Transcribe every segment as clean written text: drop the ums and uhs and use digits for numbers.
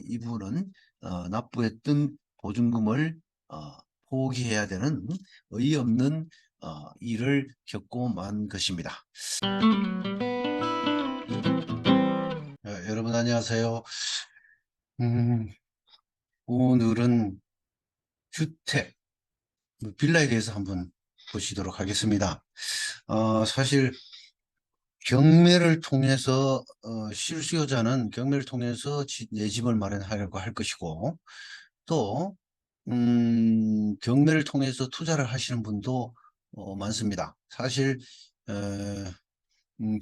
이분은 납부했던 보증금을 포기해야 되는 어이없는 일을 겪고 만 것입니다. 여러분 안녕하세요. 음, 오늘은 주택, 빌라에 대해서 한번 보시도록 하겠습니다. 사실 경매를 통해서 실수요자는 경매를 통해서 내 집을 마련하려고 할 것이고, 또 경매를 통해서 투자를 하시는 분도 많습니다. 사실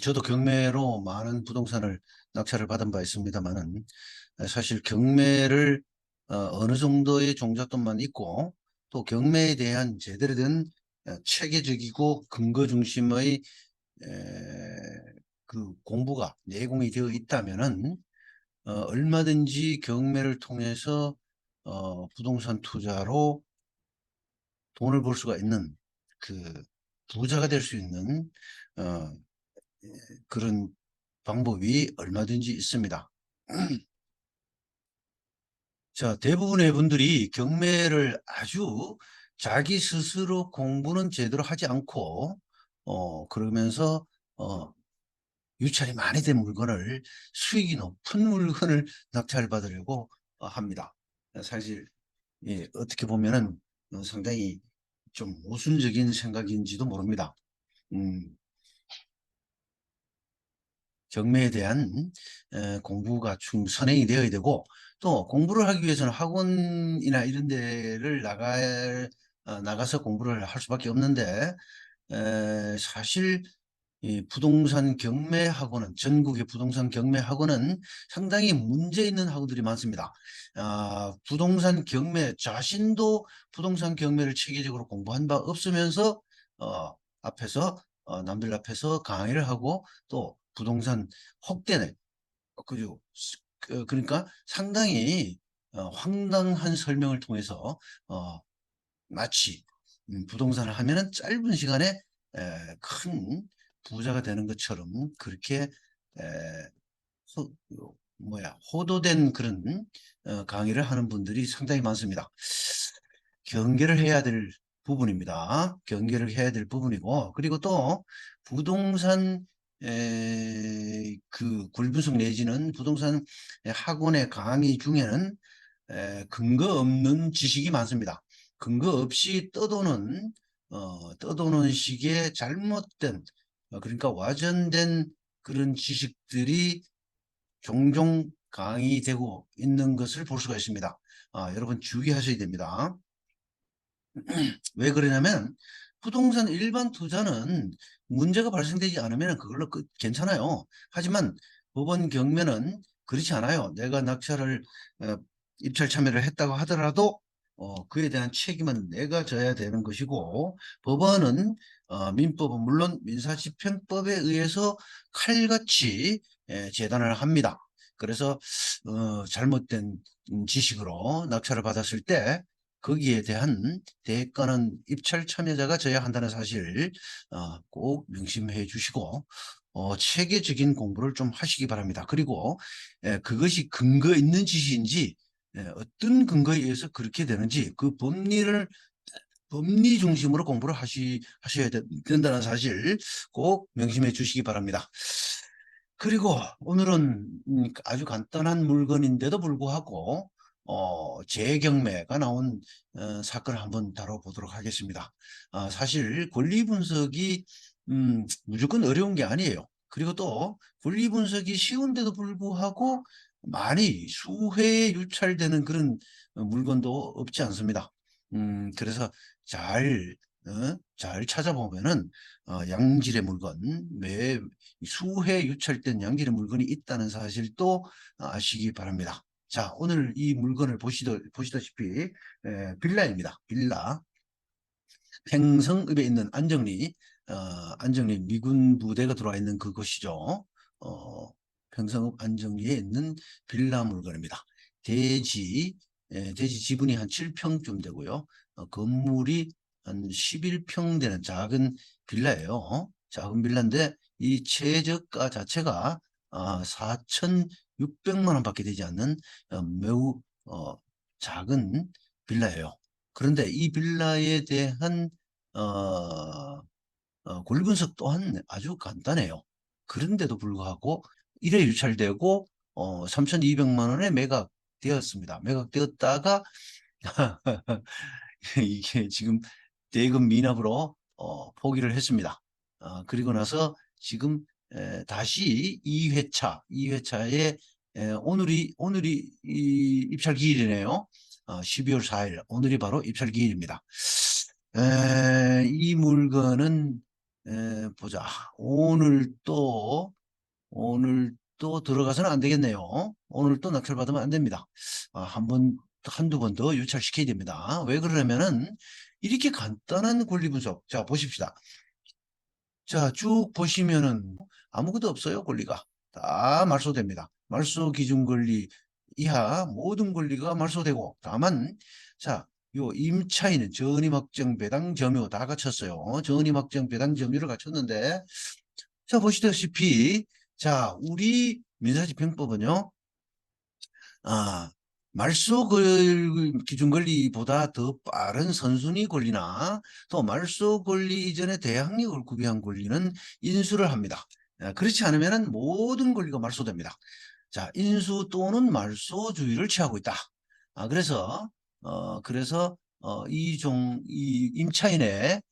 저도 경매로 많은 부동산을 낙찰을 받은 바 있습니다만은, 사실 경매를 어느 정도의 종잣돈만 있고, 또 경매에 대한 제대로 된 체계적이고 근거 중심의 그 공부가 내공이 되어 있다면은 얼마든지 경매를 통해서 부동산 투자로 돈을 벌 수가 있는, 그 부자가 될 수 있는 어, 그런 방법이 얼마든지 있습니다. 자, 대부분의 분들이 경매를 아주 자기 스스로 공부는 제대로 하지 않고 그러면서 어, 유찰이 많이 된 물건을, 수익이 높은 물건을 낙찰받으려고 합니다. 사실 어떻게 보면은 상당히 좀 모순적인 생각인지도 모릅니다. 음, 경매에 대한 공부가 선행이 되어야 되고, 또 공부를 하기 위해서는 학원이나 이런 데를 나가서 공부를 할 수밖에 없는데, 사실 이 부동산 경매 학원은, 전국의 부동산 경매 학원은 상당히 문제 있는 학원들이 많습니다. 부동산 경매 자신도 부동산 경매를 체계적으로 공부한 바 없으면서 앞에서 남들 앞에서 강의를 하고, 또 부동산 혹대네, 그죠? 그러니까 상당히 황당한 설명을 통해서 마치 부동산을 하면은 짧은 시간에 큰 부자가 되는 것처럼, 그렇게 에, 호도된 그런 강의를 하는 분들이 상당히 많습니다. 경계를 해야 될 부분입니다. 경계를 해야 될 부분이고, 그리고 또 부동산 그 굴분석 내지는 부동산 학원의 강의 중에는 근거 없는 지식이 많습니다. 근거 없이 떠도는 식의 잘못된, 그러니까 와전된 그런 지식들이 종종 강의되고 있는 것을 볼 수가 있습니다. 여러분 주의하셔야 됩니다. 왜 그러냐면, 부동산 일반 투자는 문제가 발생되지 않으면 그걸로 괜찮아요. 하지만 법원 경매는 그렇지 않아요. 내가 낙찰을 어, 입찰 참여를 했다고 하더라도 그에 대한 책임은 내가 져야 되는 것이고, 법원은 민법은 물론 민사집행법에 의해서 칼같이 재단을 합니다. 그래서 잘못된 지식으로 낙찰을 받았을 때 거기에 대한 대가는 입찰 참여자가 져야 한다는 사실 꼭 명심해 주시고, 체계적인 공부를 좀 하시기 바랍니다. 그리고 그것이 근거 있는 지식인지, 어떤 근거에 의해서 그렇게 되는지, 그 법리 중심으로 공부를 하셔야 된다는 사실 꼭 명심해 주시기 바랍니다. 그리고 오늘은 아주 간단한 물건인데도 불구하고 재경매가 나온 사건을 한번 다뤄보도록 하겠습니다. 사실 권리 분석이 무조건 어려운 게 아니에요. 그리고 또 권리 분석이 쉬운데도 불구하고 많이 수회에 유찰되는 그런 물건도 없지 않습니다. 그래서 잘 찾아보면은 양질의 물건, 매 수회 유찰된 양질의 물건이 있다는 사실도 아시기 바랍니다. 자, 오늘 이 물건을 보시다시피 빌라입니다. 빌라. 횡성읍에 있는 안정리 미군 부대가 들어와 있는 그곳이죠. 횡성읍 안정리에 있는 빌라 물건입니다. 대지 지분이 한 7평쯤 되고요. 건물이 한 11평 되는 작은 빌라예요. 작은 빌라인데 이 최저가 자체가 600만 원밖에 되지 않는 매우 작은 빌라예요. 그런데 이 빌라에 대한 권리 분석 또한 아주 간단해요. 그런데도 불구하고 1회 유찰되고 3,200만 원에 매각되었습니다. 매각되었다가 이게 지금 대금 미납으로 포기를 했습니다. 그리고 나서 지금 다시 2회차에 오늘이 입찰 기일이네요. 12월 4일 오늘이 바로 입찰 기일입니다. 이 물건은 보자. 오늘 또 들어가서는 안 되겠네요. 오늘 또 낙찰받으면 안 됩니다. 한두 번 더 유찰시켜야 됩니다. 왜 그러냐면은 이렇게 간단한 권리 분석. 자, 보십시다. 자, 쭉 보시면은 아무것도 없어요, 권리가. 다 말소됩니다. 말소 기준 권리 이하 모든 권리가 말소되고, 다만, 자, 요 임차인은 전입 확정 배당 점유 다 갖췄어요. 전입 확정 배당 점유를 갖췄는데, 자, 보시다시피, 자, 우리 민사집행법은요, 아, 말소 기준 권리보다 더 빠른 선순위 권리나 또 말소 권리 이전에 대항력을 구비한 권리는 인수를 합니다. 그렇지 않으면 모든 권리가 말소됩니다. 자, 인수 또는 말소주의를 취하고 있다. 그래서 이 임차인의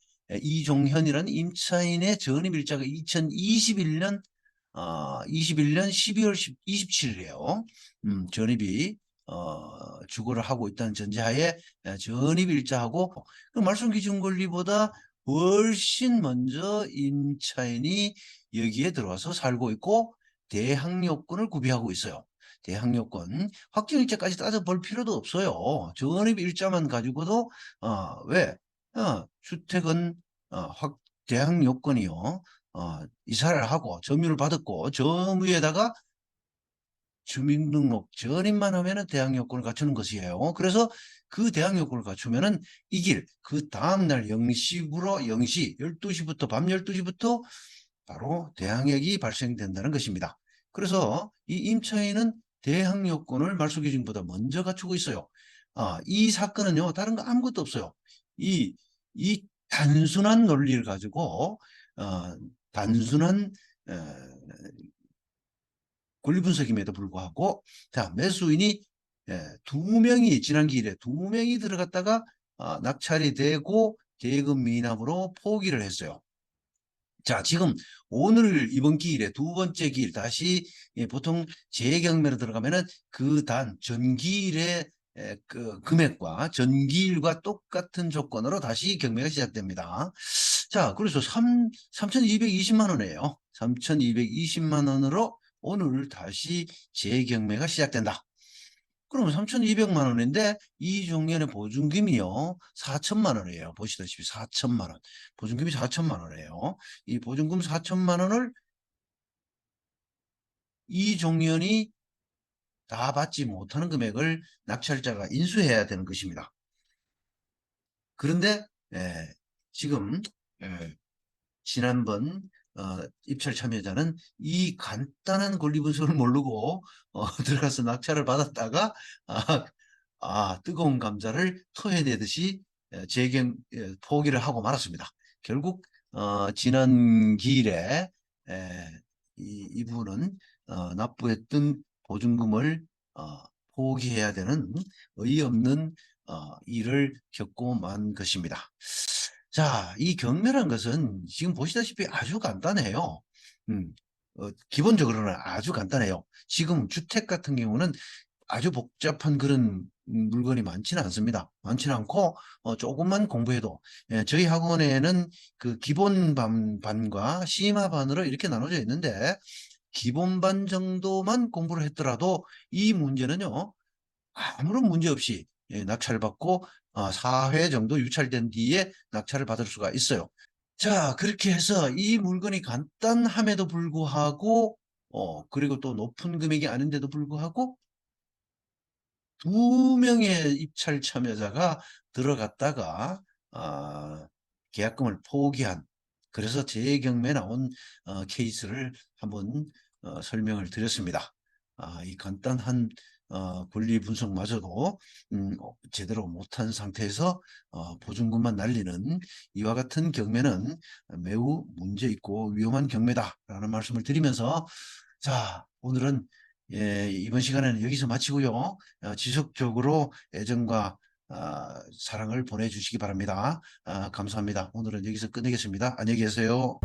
이종현이라는 임차인의 전입일자가 2021년 12월 27일이에요. 전입이 주거를 하고 있다는 전제하에 전입일자하고 그 말소 기준 권리보다 훨씬 먼저 임차인이 여기에 들어와서 살고 있고 대항력권을 구비하고 있어요. 대항력권 확정일자까지 따져볼 필요도 없어요. 전입일자만 가지고도 왜 주택은 대항력권이요. 이사를 하고 점유를 받았고 점유에다가 주민등록 전입만 하면은 대항 요건을 갖추는 것이에요. 그래서 그 대항 요건을 갖추면은 이 길 그 다음날 0시 12시부터 밤 12시부터 바로 대항력이 발생된다는 것입니다. 그래서 이 임차인은 대항 요건을 말소 기준보다 먼저 갖추고 있어요. 이 사건은요 다른 거 아무것도 없어요. 이 단순한 논리를 가지고 단순한 권리 분석임에도 불구하고 자 매수인이 두 명이 지난 기일에 두 명이 들어갔다가 낙찰이 되고 대금 미납으로 포기를 했어요. 자 지금 오늘 이번 기일에 두 번째 기일 다시 보통 재경매로 들어가면은 그 단 전기일의 그 금액과 전기일과 똑같은 조건으로 다시 경매가 시작됩니다. 자 그래서 3,220만 원이에요. 3,220만 원으로 오늘 다시 재경매가 시작된다. 그러면 3,200만 원인데 이종현의 보증금이요 4천만 원이에요. 보시다시피 4천만 원. 보증금이 4천만 원이에요. 이 보증금 4천만 원을 이종현이 다 받지 못하는 금액을 낙찰자가 인수해야 되는 것입니다. 그런데 지금 지난번 입찰 참여자는 이 간단한 권리 분석을 모르고 들어가서 낙찰을 받았다가 뜨거운 감자를 토해내듯이 포기를 하고 말았습니다. 결국 지난 기일에 이분은 납부했던 보증금을 포기해야 되는 어이없는 일을 겪고 만 것입니다. 자, 이 경매란 것은 지금 보시다시피 아주 간단해요. 기본적으로는 아주 간단해요. 지금 주택 같은 경우는 아주 복잡한 그런 물건이 많지는 않습니다. 많지는 않고 조금만 공부해도 저희 학원에는 그 기본 반과 심화반으로 이렇게 나눠져 있는데 기본반 정도만 공부를 했더라도 이 문제는요 아무런 문제 없이 낙찰받고 4회 정도 유찰된 뒤에 낙찰을 받을 수가 있어요. 자 그렇게 해서 이 물건이 간단함에도 불구하고 그리고 또 높은 금액이 아닌데도 불구하고 두 명의 입찰 참여자가 들어갔다가 계약금을 포기한 그래서 재경매 나온 케이스를 한번 설명을 드렸습니다. 이 간단한 권리 분석마저도 제대로 못한 상태에서 보증금만 날리는 이와 같은 경매는 매우 문제 있고 위험한 경매다라는 말씀을 드리면서, 자, 오늘은 이번 시간에는 여기서 마치고요. 지속적으로 애정과 사랑을 보내주시기 바랍니다. 감사합니다. 오늘은 여기서 끝내겠습니다. 안녕히 계세요.